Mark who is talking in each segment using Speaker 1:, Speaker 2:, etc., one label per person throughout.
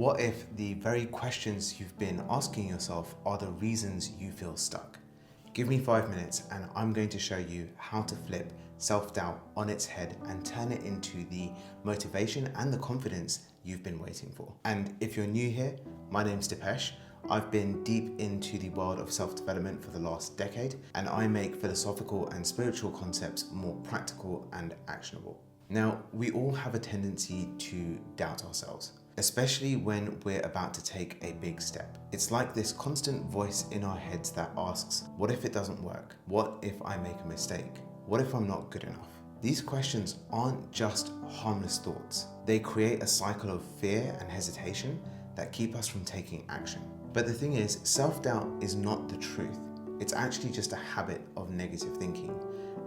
Speaker 1: What if the very questions you've been asking yourself are the reasons you feel stuck? Give me 5 minutes and I'm going to show you how to flip self-doubt on its head and turn it into the motivation and the confidence you've been waiting for. And if you're new here, my name's Dipesh. I've been deep into the world of self-development for the last decade, and I make philosophical and spiritual concepts more practical and actionable. Now, we all have a tendency to doubt ourselves, especially when we're about to take a big step. It's like this constant voice in our heads that asks, what if it doesn't work? What if I make a mistake? What if I'm not good enough? These questions aren't just harmless thoughts. They create a cycle of fear and hesitation that keep us from taking action. But the thing is, self-doubt is not the truth. It's actually just a habit of negative thinking.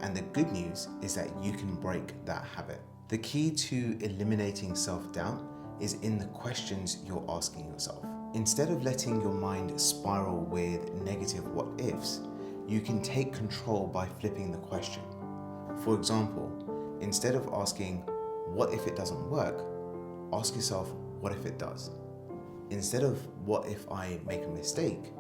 Speaker 1: And the good news is that you can break that habit. The key to eliminating self-doubt is in the questions you're asking yourself. Instead of letting your mind spiral with negative what ifs, you can take control by flipping the question. For example, instead of asking, what if it doesn't work? Ask yourself, what if it does? Instead of, what if I make a mistake?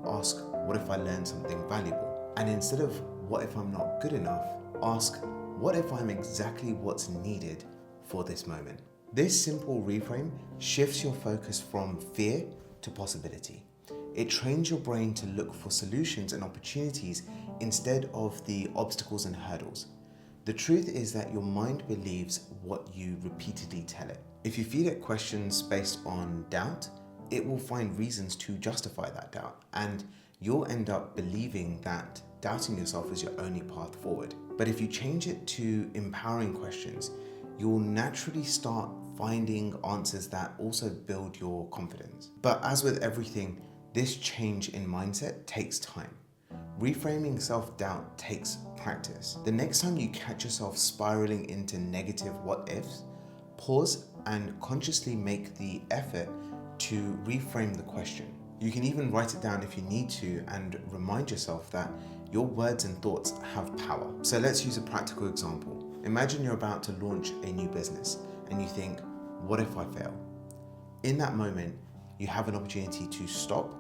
Speaker 1: Ask, what if I learn something valuable? And instead of, what if I'm not good enough? Ask, what if I'm exactly what's needed for this moment? This simple reframe shifts your focus from fear to possibility. It trains your brain to look for solutions and opportunities instead of the obstacles and hurdles. The truth is that your mind believes what you repeatedly tell it. If you feed it questions based on doubt, it will find reasons to justify that doubt, and you'll end up believing that doubting yourself is your only path forward. But if you change it to empowering questions, you'll naturally start finding answers that also build your confidence. But as with everything, this change in mindset takes time. Reframing self-doubt takes practice. The next time you catch yourself spiraling into negative what ifs, pause and consciously make the effort to reframe the question. You can even write it down if you need to and remind yourself that your words and thoughts have power. So let's use a practical example. Imagine you're about to launch a new business and you think, what if I fail? In that moment, you have an opportunity to stop,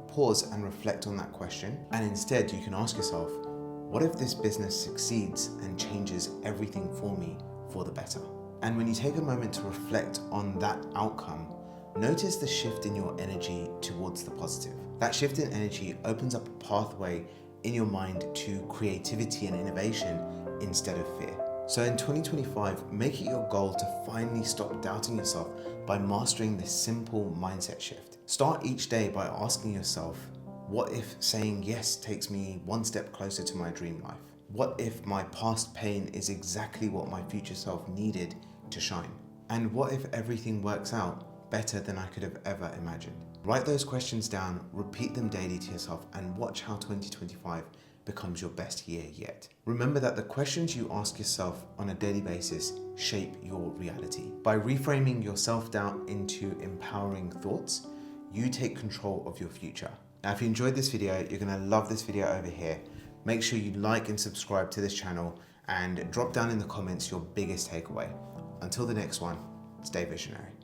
Speaker 1: pause and reflect on that question. And instead you can ask yourself, what if this business succeeds and changes everything for me for the better? And when you take a moment to reflect on that outcome, notice the shift in your energy towards the positive. That shift in energy opens up a pathway in your mind to creativity and innovation instead of fear. So in 2025, make it your goal to finally stop doubting yourself by mastering this simple mindset shift. Start each day by asking yourself, what if saying yes takes me one step closer to my dream life? What if my past pain is exactly what my future self needed to shine? And what if everything works out better than I could have ever imagined? Write those questions down, repeat them daily to yourself, and watch how 2025 becomes your best year yet. Remember that the questions you ask yourself on a daily basis shape your reality. By reframing your self-doubt into empowering thoughts, you take control of your future. Now, if you enjoyed this video, you're gonna love this video over here. Make sure you like and subscribe to this channel and drop down in the comments your biggest takeaway. Until the next one, stay visionary.